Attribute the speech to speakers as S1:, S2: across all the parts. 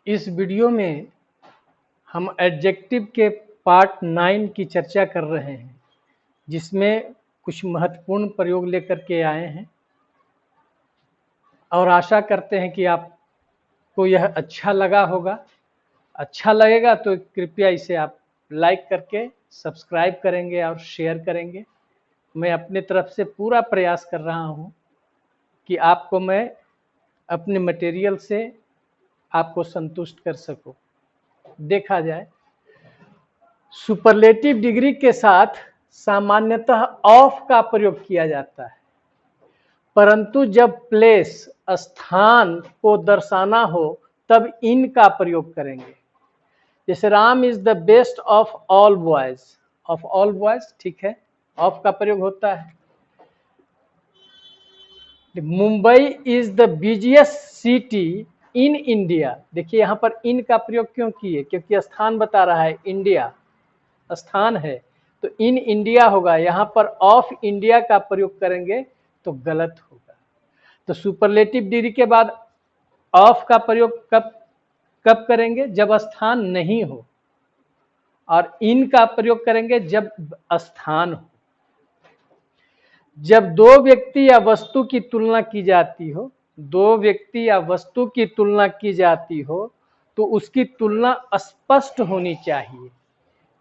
S1: इस वीडियो में हम एडजेक्टिव के पार्ट 9 की चर्चा कर रहे हैं, जिसमें कुछ महत्वपूर्ण प्रयोग लेकर के आए हैं और आशा करते हैं कि आपको यह अच्छा लगा होगा। अच्छा लगेगा तो कृपया इसे आप लाइक करके सब्सक्राइब करेंगे और शेयर करेंगे। मैं अपने तरफ से पूरा प्रयास कर रहा हूं कि आपको मैं अपने मटेरियल से आपको संतुष्ट कर सकूं। देखा जाए, सुपरलेटिव डिग्री के साथ सामान्यतः ऑफ का प्रयोग किया जाता है, परंतु जब प्लेस स्थान को दर्शाना हो तब इन का प्रयोग करेंगे। जैसे Ram is the best of all boys, of all boys, ठीक है, ऑफ का प्रयोग होता है। Mumbai is the busiest city in India, देखिए यहां पर इन का प्रयोग क्यों किए, क्योंकि स्थान बता रहा है, इंडिया स्थान है तो इन इंडिया होगा। यहां पर ऑफ इंडिया का प्रयोग करेंगे तो गलत होगा। तो सुपरलेटिव डिग्री के बाद ऑफ का प्रयोग कब करेंगे, जब स्थान नहीं हो, और इन का प्रयोग करेंगे जब स्थान हो। जब दो व्यक्ति या वस्तु की तुलना की जाती हो, दो व्यक्ति या वस्तु की तुलना की जाती हो तो उसकी तुलना स्पष्ट होनी चाहिए।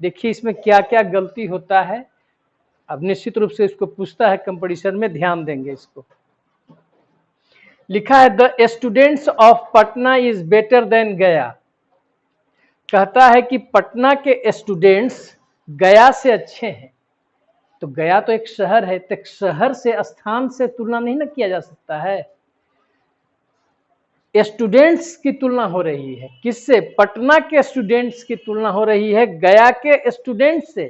S1: देखिए इसमें क्या क्या गलती होता है, अब निश्चित रूप से इसको पूछता है कंपटीशन में, ध्यान देंगे इसको। लिखा है the students of Patna is better than गया, कहता है कि पटना के स्टूडेंट्स गया से अच्छे हैं। तो गया तो एक शहर है, तो शहर से, स्थान से तुलना नहीं ना किया जा सकता है। स्टूडेंट्स की तुलना हो रही है किससे, पटना के स्टूडेंट्स की तुलना हो रही है गया के स्टूडेंट्स से।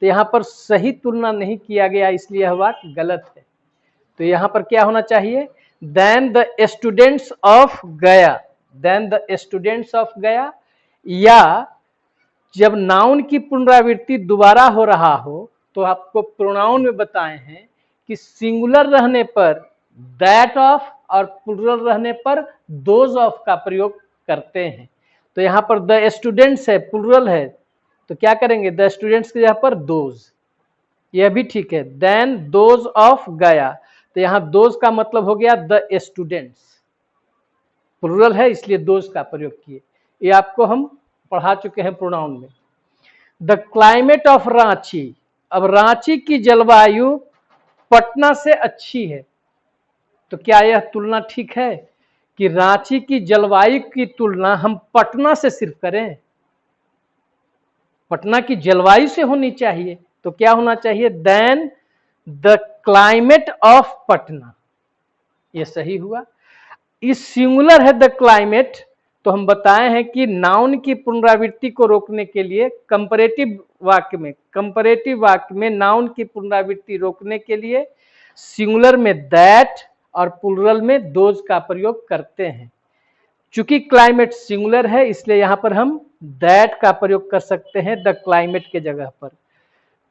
S1: तो यहाँ पर सही तुलना नहीं किया गया, इसलिए यह वाक्य गलत है। तो यहाँ पर क्या होना चाहिए, देन द स्टूडेंट्स ऑफ गया, देन द स्टूडेंट्स ऑफ गया। या जब नाउन की पुनरावृत्ति दोबारा हो रहा हो तो आपको प्रोनाउन में बताए हैं कि सिंगुलर रहने पर दैट ऑफ और प्लुरल रहने पर दोज ऑफ का प्रयोग करते हैं। तो यहाँ पर द स्टूडेंट्स है, प्लुरल है, तो क्या करेंगे, द स्टूडेंट्स की जगह पर दोज, यह भी ठीक है। देन दोज ऑफ गया, तो यहाँ दोज का मतलब हो गया द स्टूडेंट्स, प्लुरल है इसलिए दोज का प्रयोग किए। ये आपको हम पढ़ा चुके हैं प्रोनाउन में। द क्लाइमेट ऑफ रांची, अब रांची की जलवायु पटना से अच्छी है, तो क्या यह तुलना ठीक है कि रांची की जलवायु की तुलना हम पटना से सिर्फ करें, पटना की जलवायु से होनी चाहिए। तो क्या होना चाहिए, then the climate of Patna, यह सही हुआ। इस सिंगुलर है द क्लाइमेट, तो हम बताए हैं कि नाउन की पुनरावृत्ति को रोकने के लिए कंपैरेटिव वाक्य में नाउन की पुनरावृत्ति रोकने के लिए सिंगुलर में दैट और प्लुरल में दोज का प्रयोग करते हैं। चूंकि क्लाइमेट सिंगुलर है इसलिए यहां पर हम दैट का प्रयोग कर सकते हैं द क्लाइमेट के जगह पर।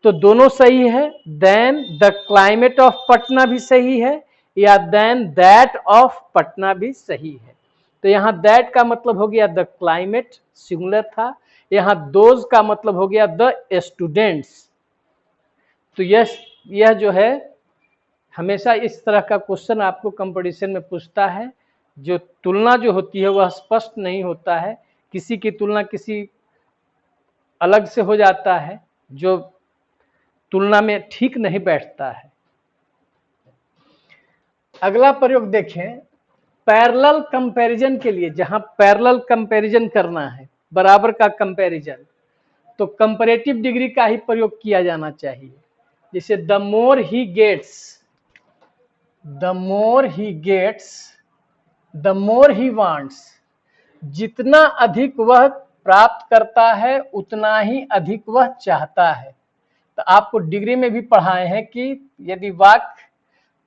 S1: तो दोनों सही है, then the climate of Patna भी सही है या देन दैट ऑफ पटना भी सही है। तो यहाँ दैट का मतलब हो गया द क्लाइमेट, सिंगुलर था। यहाँ दोज का मतलब हो गया द स्टूडेंट्स। तो यह जो है, हमेशा इस तरह का क्वेश्चन आपको कंपटीशन में पूछता है। जो तुलना जो होती है वह स्पष्ट नहीं होता है, किसी की तुलना किसी अलग से हो जाता है जो तुलना में ठीक नहीं बैठता है। अगला प्रयोग देखें, पैरेलल कंपैरिजन के लिए, जहां पैरेलल कंपैरिजन करना है, बराबर का कंपैरिजन, तो कंपैरेटिव डिग्री का ही प्रयोग किया जाना चाहिए। जैसे the more he gets, the more he gets, the more he wants, जितना अधिक वह प्राप्त करता है उतना ही अधिक वह चाहता है। तो आपको डिग्री में भी पढ़ाए हैं कि यदि वाक्य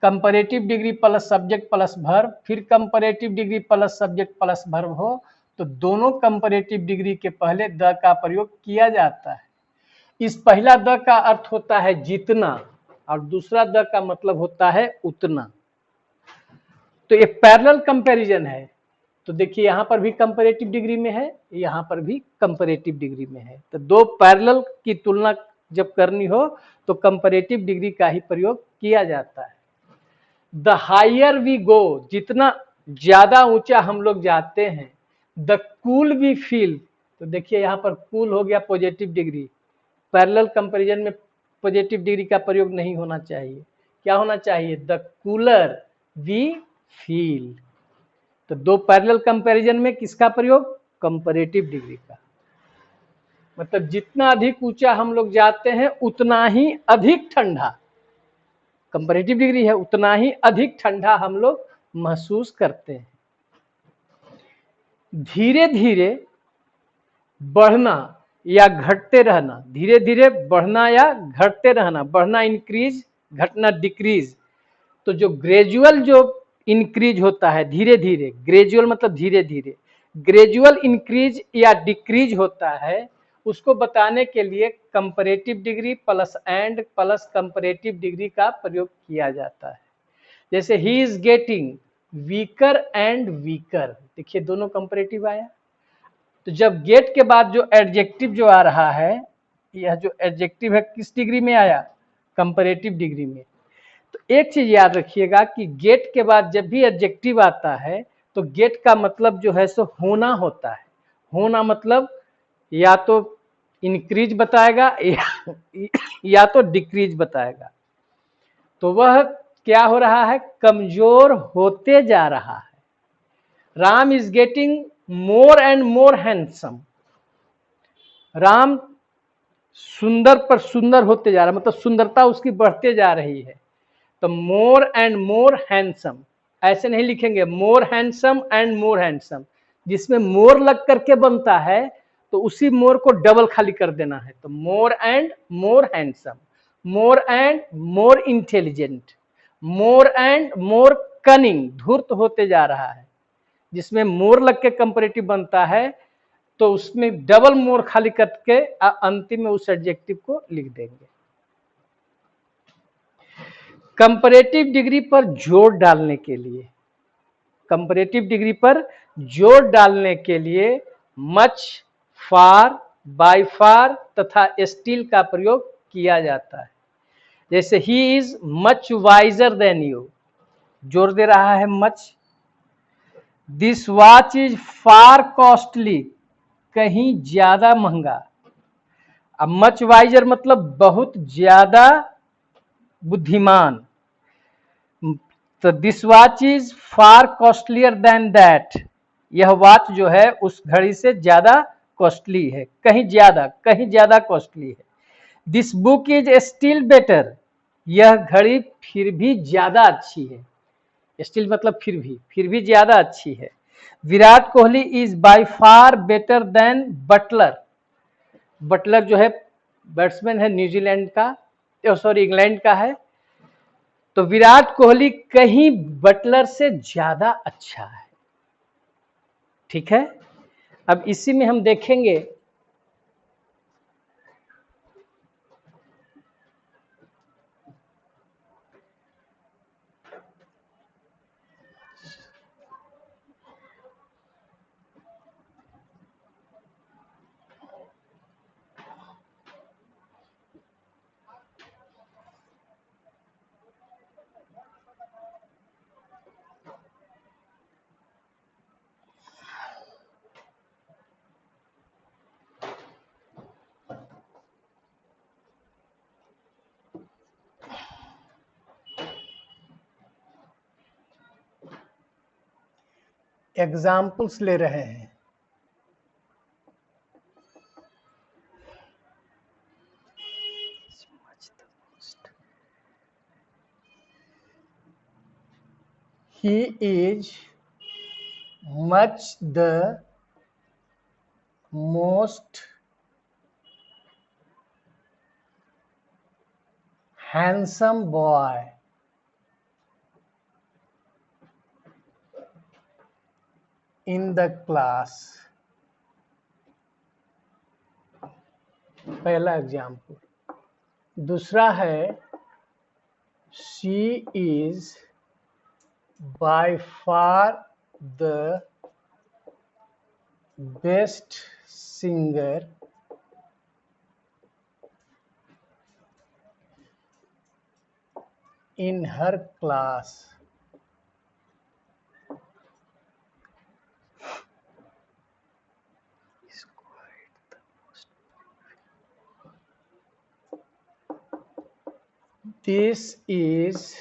S1: comparative degree plus subject plus verb, फिर comparative degree plus subject plus verb हो तो दोनों कंपैरेटिव डिग्री के पहले द का प्रयोग किया जाता है। इस पहला द का अर्थ होता है जितना और दूसरा द का मतलब होता है उतना। तो ये पैरेलल कंपैरिजन है, तो देखिए यहाँ पर भी कंपैरेटिव डिग्री में है, यहाँ पर भी कंपैरेटिव डिग्री में है। तो दो पैरेलल की तुलना जब करनी हो तो कंपैरेटिव डिग्री का ही प्रयोग किया जाता है। द हायर वी गो, जितना ज्यादा ऊंचा हम लोग जाते हैं, द कूल वी फील। तो देखिए यहाँ पर कूल हो गया पॉजिटिव डिग्री, पैरेलल कंपैरिजन में पॉजिटिव डिग्री का प्रयोग नहीं होना चाहिए। क्या होना चाहिए? The cooler we feel. तो दो पैरेलल कंपैरिजन में किसका प्रयोग? कंपैरेटिव डिग्री का। मतलब जितना अधिक ऊंचा हम लोग जाते हैं उतना ही अधिक ठंडा, कंपैरेटिव डिग्री है, उतना ही अधिक ठंडा हम लोग महसूस करते हैं। धीरे धीरे बढ़ना या घटते रहना, धीरे धीरे बढ़ना या घटते रहना, बढ़ना इंक्रीज, घटना डिक्रीज। तो जो ग्रेजुअल जो इंक्रीज होता है, धीरे धीरे, ग्रेजुअल मतलब धीरे धीरे, ग्रेजुअल इंक्रीज या डिक्रीज होता है, उसको बताने के लिए comparative degree plus and plus comparative degree का प्रयोग किया जाता है। जैसे he is getting weaker and weaker, देखिए दोनों कंपैरेटिव आया। तो जब गेट के बाद जो एडजेक्टिव जो आ रहा है, यह जो एडजेक्टिव है किस डिग्री में आया? कंपैरेटिव डिग्री में। तो एक चीज याद रखिएगा कि गेट के बाद जब भी एडजेक्टिव आता है तो गेट का मतलब जो है सो होना होता है। होना मतलब या तो इंक्रीज बताएगा या तो डिक्रीज बताएगा। तो वह क्या हो रहा है? कमजोर होते जा रहा है। Ram is getting more and more handsome, Ram सुंदर पर सुंदर होते जा रहा है, मतलब सुंदरता उसकी बढ़ते जा रही है। तो मोर एंड मोर हैंडसम ऐसे नहीं लिखेंगे, मोर हैंडसम एंड मोर हैंडसम। जिसमें मोर लग करके बनता है तो उसी मोर को डबल खाली कर देना है। तो more and more handsome, more and more intelligent, more and more cunning, धूर्त होते जा रहा है। जिसमें मोर लग के कंपैरेटिव बनता है तो उसमें डबल मोर खाली करके अंतिम में उस एडजेक्टिव को लिख देंगे। कंपैरेटिव डिग्री पर जोर डालने के लिए, कंपैरेटिव डिग्री पर जोर डालने के लिए मच, फार, बाय फार तथा स्टिल का प्रयोग किया जाता है। जैसे he is much visor then you, जोर दे रहा है much. This watch is far costly, कहीं ज्यादा महंगा। अब मच वाइजर मतलब बहुत ज्यादा बुद्धिमान। तो this watch is far costlier then that, यह वॉच जो है उस घड़ी से ज्यादा कॉस्टली है, कहीं ज्यादा कॉस्टली है। This book is still better, यह घड़ी फिर भी ज्यादा अच्छी है। स्टिल मतलब फिर भी ज्यादा अच्छी है। Virat Kohli is by far better than Buttler, Buttler जो है बैट्समैन है न्यूजीलैंड का, सॉरी इंग्लैंड का है। तो विराट कोहली कहीं बटलर से ज्यादा अच्छा है। ठीक है, अब इसी में हम देखेंगे एग्जाम्पल्स ले रहे हैं। He is much the most handsome boy in the class। पहला एग्जाम्पल। दूसरा है she is by far the best singer in her class. This is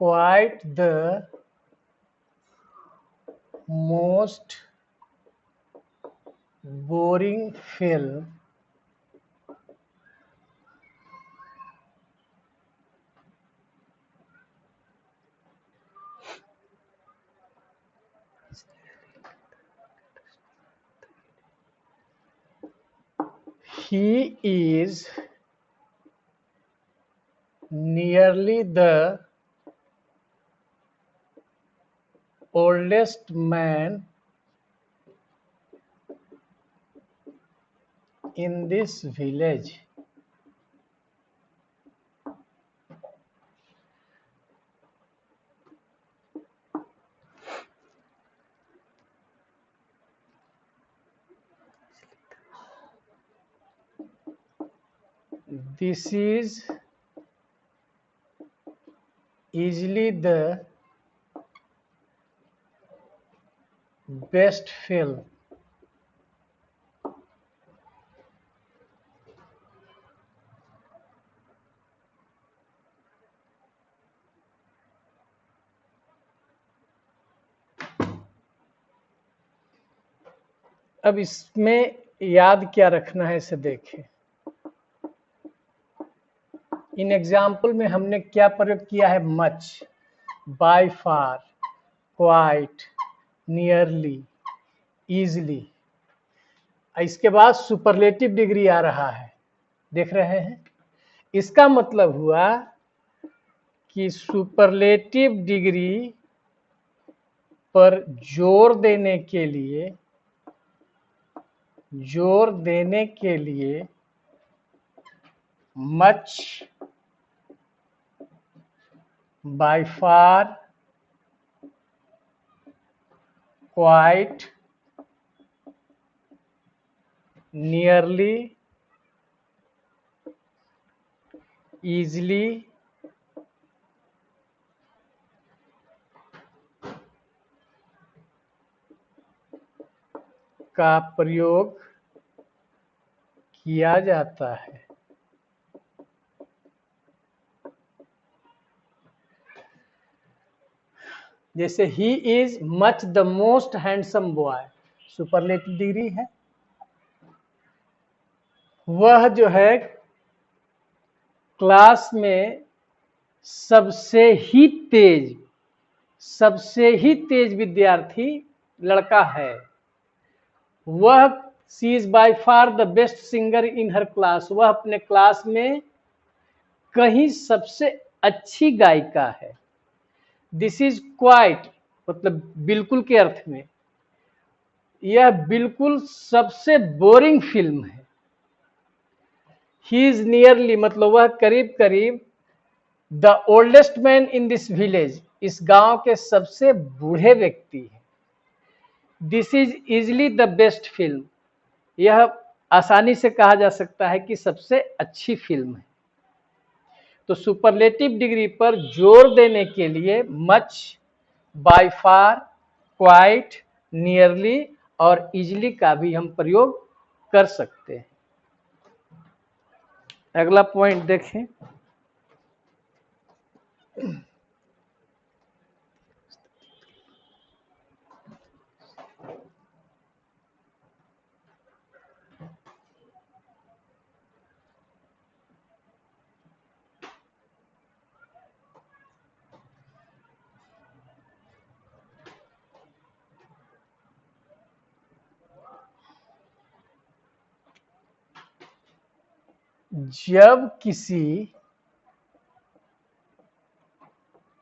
S1: quite the most boring film he is nearly the oldest man in this village. This is easily the best film. अब इसमें याद क्या रखना है इसे देखें। In example में हमने क्या प्रयोग किया है? Much, by far, quite, nearly, easily. इसके बाद सुपरलेटिव डिग्री आ रहा है, देख रहे हैं। इसका मतलब हुआ कि सुपरलेटिव डिग्री पर जोर देने के लिए much, by far, quite, nearly, easily, का प्रयोग किया जाता है। जैसे he is much the most handsome boy, superlative degree है। वह जो है क्लास में सबसे ही तेज विद्यार्थी लड़का है। वह she is by far the best singer in her class, वह अपने क्लास में कहीं सबसे अच्छी गायिका है। दिस इज क्वाइट मतलब बिल्कुल के अर्थ में, यह बिल्कुल सबसे बोरिंग फिल्म है। ही इज नियरली मतलब वह करीब करीब the oldest man in this village, इस गांव के सबसे बूढ़े व्यक्ति हैं। This is easily the best film, यह आसानी से कहा जा सकता है कि सबसे अच्छी फिल्म है। तो सुपरलेटिव डिग्री पर जोर देने के लिए much, by far, quite, nearly और इजली का भी हम प्रयोग कर सकते हैं। अगला पॉइंट देखें। जब किसी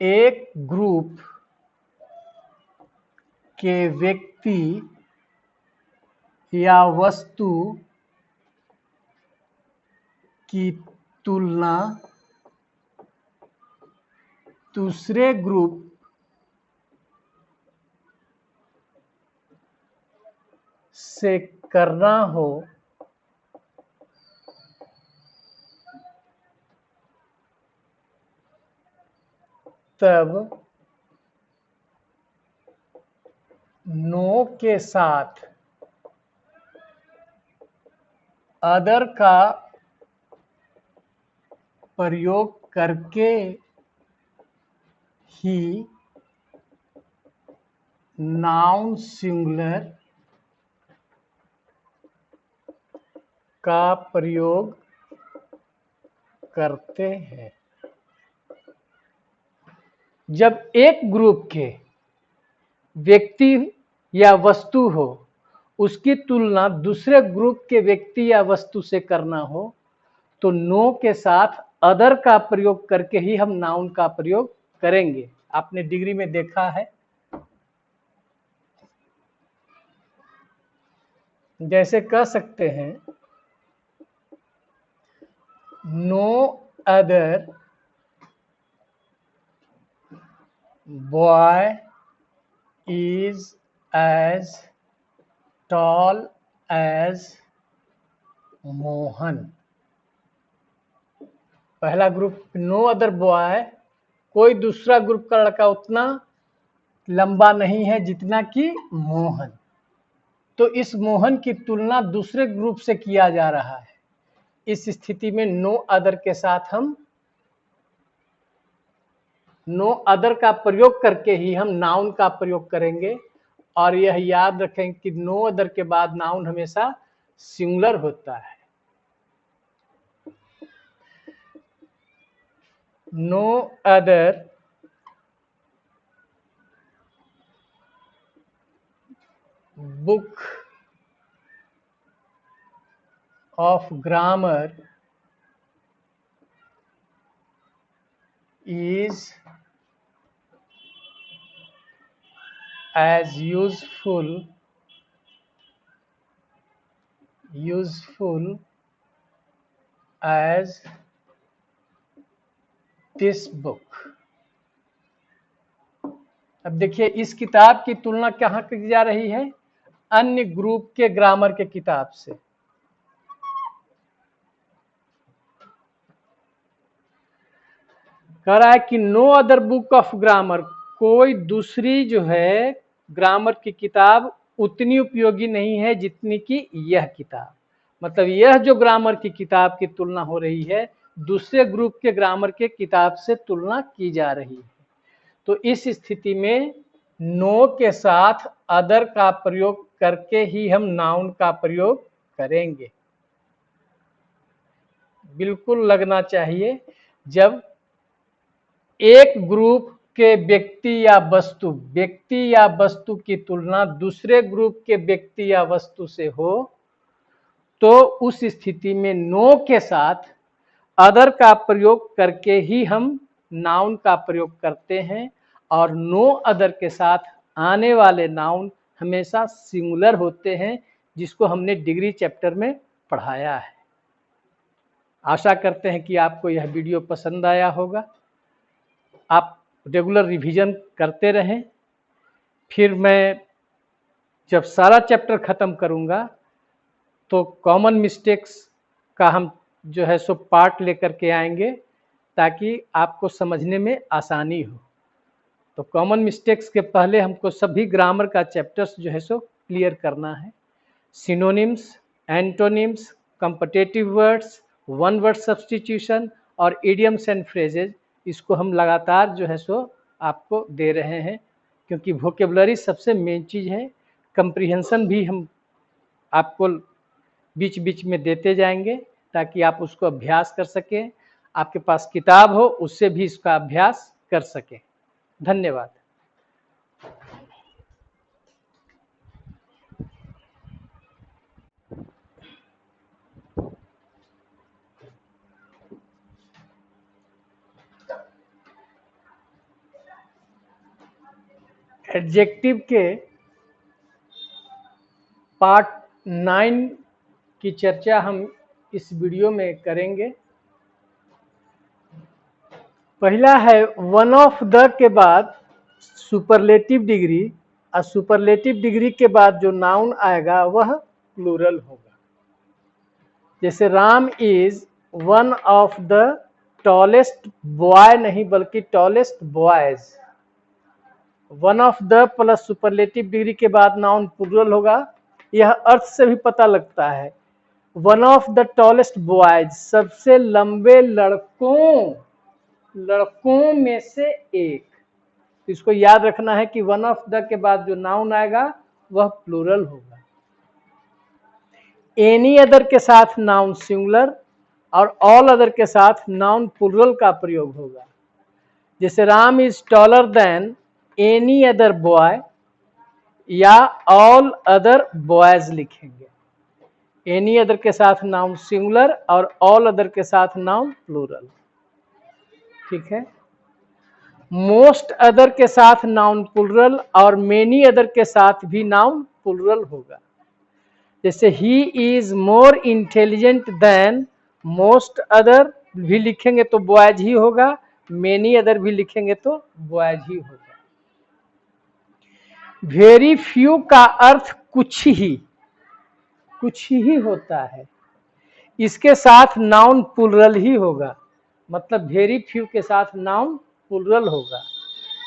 S1: एक ग्रुप के व्यक्ति या वस्तु की तुलना दूसरे ग्रुप से करना हो तब नो के साथ अदर का प्रयोग करके ही नाउन सिंगुलर का प्रयोग करते हैं। जब एक ग्रुप के व्यक्ति या वस्तु हो, उसकी तुलना दूसरे ग्रुप के व्यक्ति या वस्तु से करना हो, तो नो के साथ अदर का प्रयोग करके ही हम नाउन का प्रयोग करेंगे। आपने डिग्री में देखा है, जैसे कह सकते हैं no other boy is as tall as Mohan. पहला ग्रुप, नो अदर बॉय, कोई दूसरा ग्रुप का लड़का उतना लंबा नहीं है जितना कि मोहन। तो इस मोहन की तुलना दूसरे ग्रुप से किया जा रहा है। इस स्थिति में नो अदर के साथ हम नो अदर का प्रयोग करके ही हम नाउन का प्रयोग करेंगे। और यह याद रखें कि नो अदर के बाद नाउन हमेशा सिंगुलर होता है। No other book of grammar is as useful as this book। अब देखिए, इस किताब की तुलना कहाँ की जा रही है? अन्य ग्रुप के ग्रामर के किताब से। कह रहा है कि no other book of grammar, कोई दूसरी जो है ग्रामर की किताब उतनी उपयोगी नहीं है जितनी कि यह किताब। मतलब यह जो ग्रामर की किताब की तुलना हो रही है, दूसरे ग्रुप के ग्रामर के किताब से तुलना की जा रही है। तो इस स्थिति में नो के साथ अदर का प्रयोग करके ही हम नाउन का प्रयोग करेंगे। बिल्कुल लगना चाहिए, जब एक ग्रुप के व्यक्ति या वस्तु की तुलना दूसरे ग्रुप के व्यक्ति या वस्तु से हो, तो उस स्थिति में नो के साथ अदर का प्रयोग करके ही हम नाउन का प्रयोग करते हैं। और नो अदर के साथ आने वाले नाउन हमेशा सिंगुलर होते हैं, जिसको हमने डिग्री चैप्टर में पढ़ाया है। आशा करते हैं कि आपको यह वीडियो पसंद आया होगा। आप रेगुलर रिवीजन करते रहें। फिर मैं जब सारा चैप्टर ख़त्म करूंगा तो कॉमन मिस्टेक्स का हम जो है सो पार्ट लेकर के आएंगे, ताकि आपको समझने में आसानी हो। तो कॉमन मिस्टेक्स के पहले हमको सभी ग्रामर का चैप्टर्स जो है सो क्लियर करना है। Synonyms, antonyms, competitive words, one word substitution और इडियम्स एंड फ्रेजेज, इसको हम लगातार जो है सो आपको दे रहे हैं, क्योंकि वोकेबलरी सबसे मेन चीज़ है। कंप्रीहेंशन भी हम आपको बीच बीच में देते जाएंगे, ताकि आप उसको अभ्यास कर सकें। आपके पास किताब हो, उससे भी इसका अभ्यास कर सकें। धन्यवाद। एडजेक्टिव के पार्ट 9 की चर्चा हम इस वीडियो में करेंगे। पहला है वन ऑफ द के बाद सुपरलेटिव डिग्री, और सुपरलेटिव डिग्री के बाद जो नाउन आएगा वह प्लूरल होगा। जैसे Ram is one of the tallest boy नहीं बल्कि tallest boys. One of the plus superlative degree के बाद नाउन प्लूरल होगा। यह अर्थ से भी पता लगता है। One of the tallest boys, सबसे लंबे लड़कों में से एक। इसको याद रखना है कि वन ऑफ द के बाद जो नाउन आएगा वह प्लूरल होगा। एनी अदर के साथ नाउन सिंगुलर और ऑल अदर के साथ नाउन प्लूरल का प्रयोग होगा। जैसे Ram is taller than any other boy या ऑल अदर बॉयज लिखेंगे। एनी अदर के साथ नाउन सिंगुलर और ऑल अदर के साथ नाउन प्लूरल। ठीक है। मोस्ट अदर के साथ नाउन प्लूरल और मेनी अदर के साथ भी नाउन प्लूरल होगा। जैसे he is more intelligent then most other भी लिखेंगे तो बॉयज ही होगा, मेनी अदर भी लिखेंगे तो बॉयज ही होगा। वेरी फ्यू का अर्थ कुछ ही होता है। इसके साथ नाउन प्लूरल ही होगा, मतलब वेरी फ्यू के साथ नाउन प्लूरल होगा।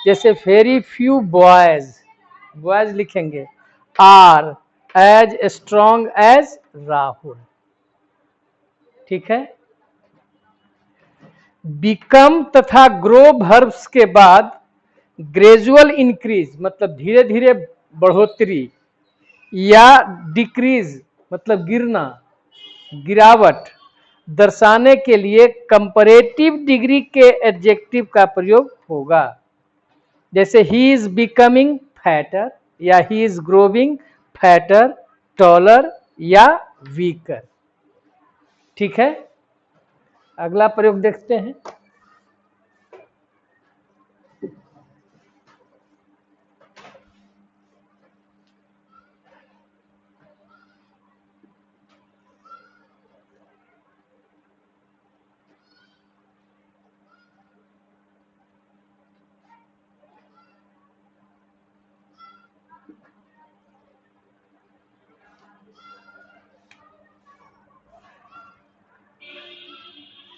S1: जैसे वेरी फ्यू बॉयज लिखेंगे are as strong as Rahul. ठीक है। बिकम तथा ग्रो वर्ब्स के बाद ग्रेजुअल इंक्रीज मतलब धीरे धीरे बढ़ोतरी या डिक्रीज मतलब गिरना, गिरावट दर्शाने के लिए कंपैरेटिव डिग्री के एडजेक्टिव का प्रयोग होगा। जैसे ही इज बिकमिंग फैटर या he is growing fatter, taller या वीकर। ठीक है। अगला प्रयोग देखते हैं।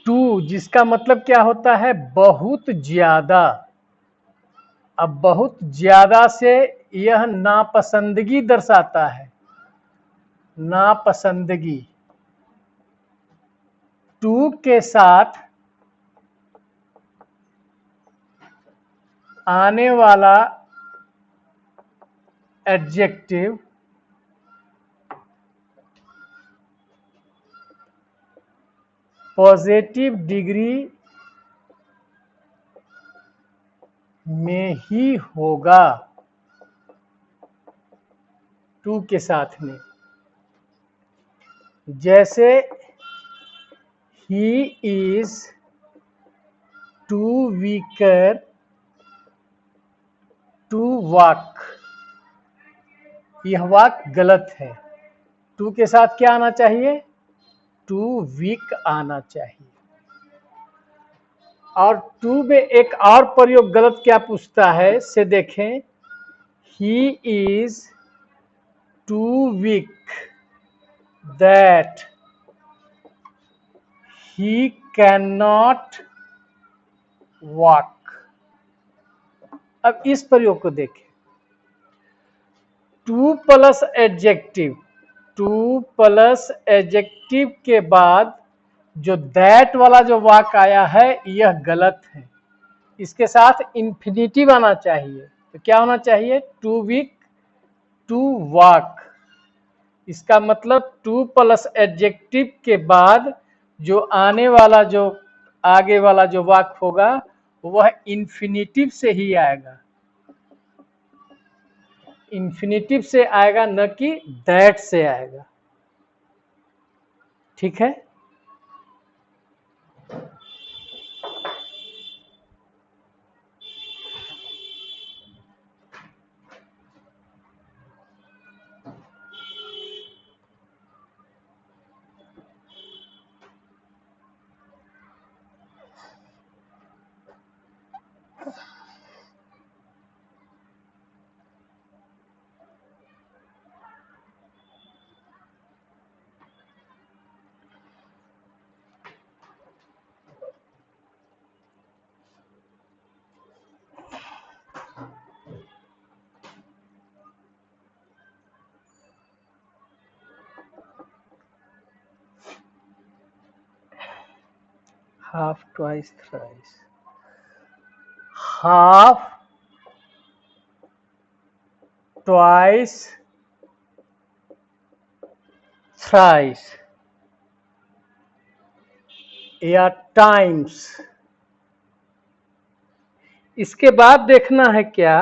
S1: टू, जिसका मतलब क्या होता है बहुत ज्यादा। अब बहुत ज्यादा से यह नापसंदगी दर्शाता है, नापसंदगी। टू के साथ आने वाला एडजेक्टिव पॉजिटिव डिग्री में ही होगा। टू के साथ में, जैसे he is too weaker to walk. यह वाक गलत है। टू के साथ क्या आना चाहिए, टू वीक आना चाहिए। और टू में एक और प्रयोग गलत क्या पूछता है से देखें, he is too weak that he can not walk. अब इस प्रयोग को देखें। टू प्लस एडजेक्टिव के बाद जो दैट वाला जो वाक आया है यह गलत है। इसके साथ इंफिनिटिव आना चाहिए। तो क्या होना चाहिए, टू वीक टू वॉक। इसका मतलब टू प्लस एडजेक्टिव के बाद जो आने वाला जो आगे वाला जो वाक होगा वह इंफिनिटिव से ही आएगा, इंफिनिटिव से आएगा न कि दैट से आएगा। ठीक है। half, twice, thrice. Half, twice, thrice या टाइम्स। इसके बाद देखना है क्या,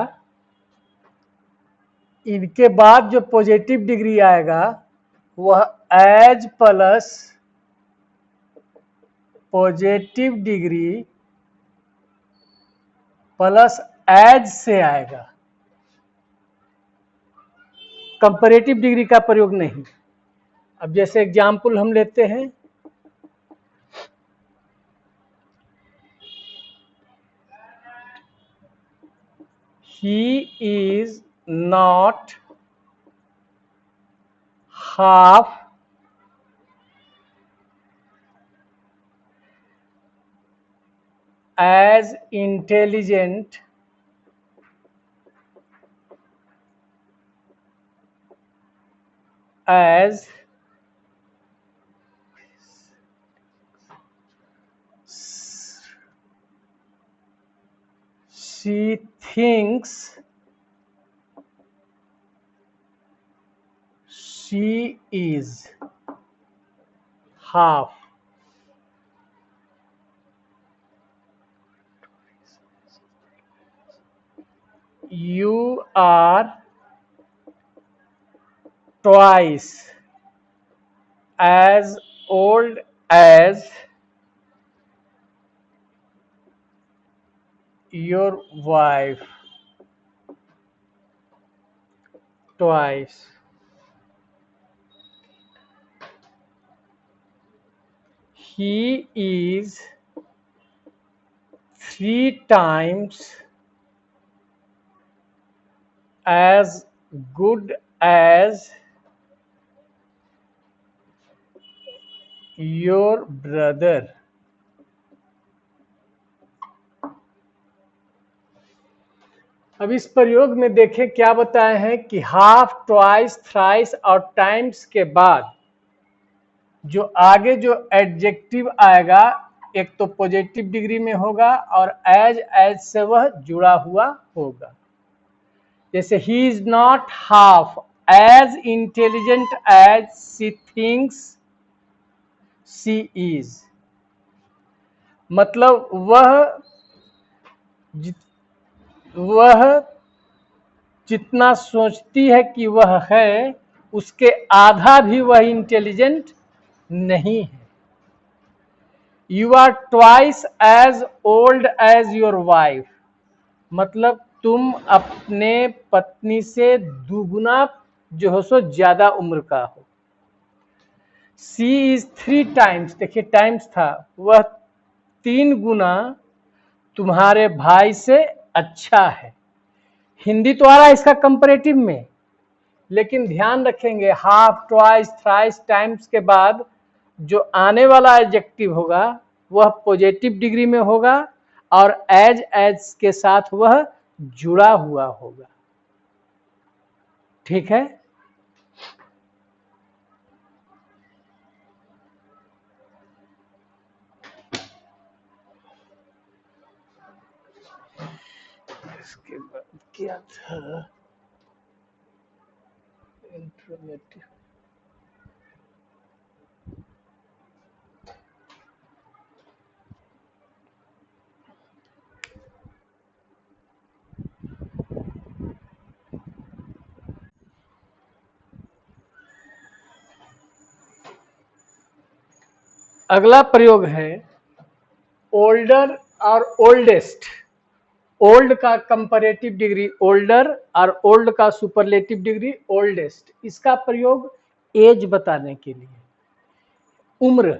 S1: इनके बाद जो पॉजिटिव डिग्री आएगा वह as plus positive degree plus as से आएगा, कंपैरेटिव डिग्री का प्रयोग नहीं। अब जैसे एग्जाम्पल हम लेते हैं, he is not half as intelligent as she thinks she is। half, you are twice as old as your wife। twice, he is 3 times as good as your brother। अब इस प्रयोग में देखें क्या बताए हैं कि हाफ, ट्वाइस, थ्राइस और टाइम्स के बाद जो आगे जो एडजेक्टिव आएगा एक तो पॉजिटिव डिग्री में होगा और एज से वह जुड़ा हुआ होगा। जैसे he is not half as intelligent as she thinks she is, मतलब वह जितना सोचती है कि वह है उसके आधा भी वह इंटेलिजेंट नहीं है। You are twice as old as your wife, मतलब तुम अपने पत्नी से दुगुना जो हो सो ज्यादा उम्र का हो। सी इज 3 टाइम्स, देखिए टाइम्स था, वह 3 गुना तुम्हारे भाई से अच्छा है। हिंदी तो आ रहा है इसका कंपैरेटिव में, लेकिन ध्यान रखेंगे हाफ, ट्वाइस, थ्राइस, टाइम्स के बाद जो आने वाला एडजेक्टिव होगा वह पॉजिटिव डिग्री में होगा और एज के साथ वह जुड़ा हुआ होगा। ठीक है, इसके बाद क्या था, इंट्रोगेटिव। अगला प्रयोग है ओल्डर और ओल्डेस्ट। ओल्ड का कंपैरेटिव डिग्री ओल्डर और ओल्ड का सुपरलेटिव डिग्री ओल्डेस्ट। इसका प्रयोग एज बताने के लिए, उम्र,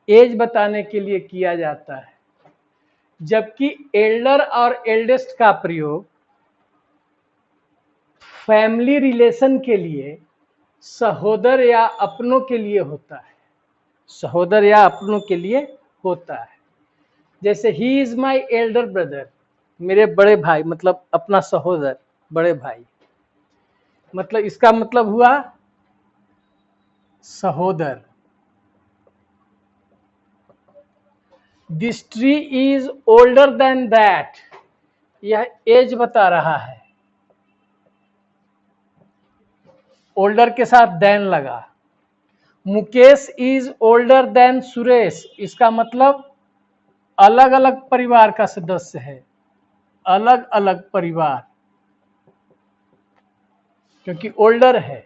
S1: एज बताने के लिए किया जाता है, जबकि एल्डर और एल्डेस्ट का प्रयोग फैमिली रिलेशन के लिए, सहोदर या अपनों के लिए होता है, सहोदर या अपनों के लिए होता है। जैसे he is my elder brother, मेरे बड़े भाई, मतलब अपना सहोदर, बड़े भाई, मतलब इसका मतलब हुआ सहोदर। This tree is older then that, यह एज बता रहा है, ओल्डर के साथ देन लगा। Mukesh is older then Suresh, इसका मतलब अलग अलग परिवार का सदस्य है, अलग अलग परिवार, क्योंकि ओल्डर है,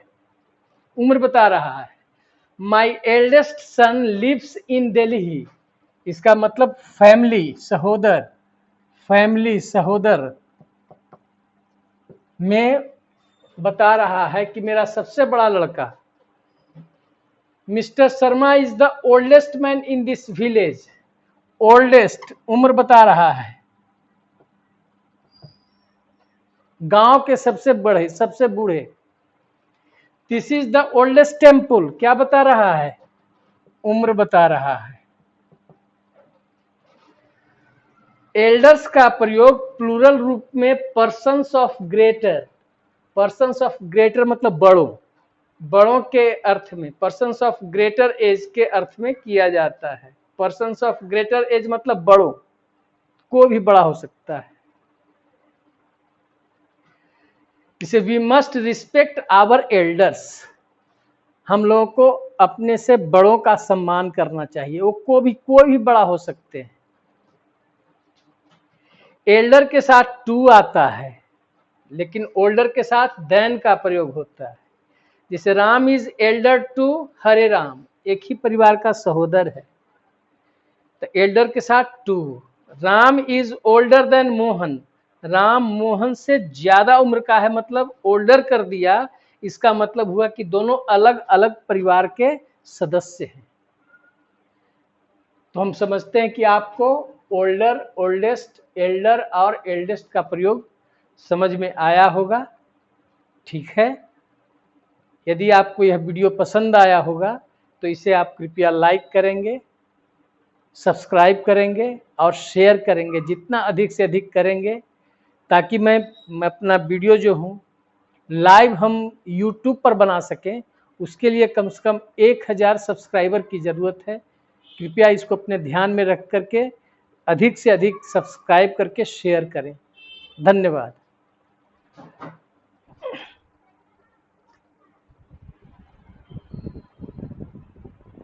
S1: उम्र बता रहा है। My eldest son lives in Delhi, इसका मतलब फैमिली, सहोदर, फैमिली, सहोदर में बता रहा है कि मेरा सबसे बड़ा लड़का। Mister Sharma is the oldest man in this village, oldest उम्र बता रहा है, गांव के सबसे बड़े, सबसे बूढ़े। This is the oldest temple, क्या बता रहा है, उम्र बता रहा है। एल्डर्स का प्रयोग प्लूरल रूप में persons of greater, persons of greater मतलब बड़ों, बड़ों के अर्थ में, पर्सन्स ऑफ ग्रेटर एज के अर्थ में किया जाता है। पर्सन्स ऑफ ग्रेटर एज मतलब बड़ों, कोई भी बड़ा हो सकता है। जैसे we must respect our elders, हम लोगों को अपने से बड़ों का सम्मान करना चाहिए, वो कोई भी बड़ा हो सकते हैं। एल्डर के साथ टू आता है, लेकिन ओल्डर के साथ देन का प्रयोग होता है। जैसे राम इज एल्डर टू हरे राम, एक ही परिवार का सहोदर है, तो एल्डर के साथ to. Ram is older than Mohan, Ram Mohan से ज्यादा उम्र का है, मतलब ओल्डर कर दिया, इसका मतलब हुआ कि दोनों अलग अलग परिवार के सदस्य हैं। तो हम समझते हैं कि आपको ओल्डर, ओल्डेस्ट, एल्डर और एल्डेस्ट का प्रयोग समझ में आया होगा। ठीक है, यदि आपको यह वीडियो पसंद आया होगा तो इसे आप कृपया लाइक करेंगे, सब्सक्राइब करेंगे और शेयर करेंगे, जितना अधिक से अधिक करेंगे, ताकि मैं अपना वीडियो जो हूँ लाइव हम YouTube पर बना सकें। उसके लिए कम से कम 1000 सब्सक्राइबर की ज़रूरत है। कृपया इसको अपने ध्यान में रख करके अधिक से अधिक सब्सक्राइब करके शेयर करें। धन्यवाद।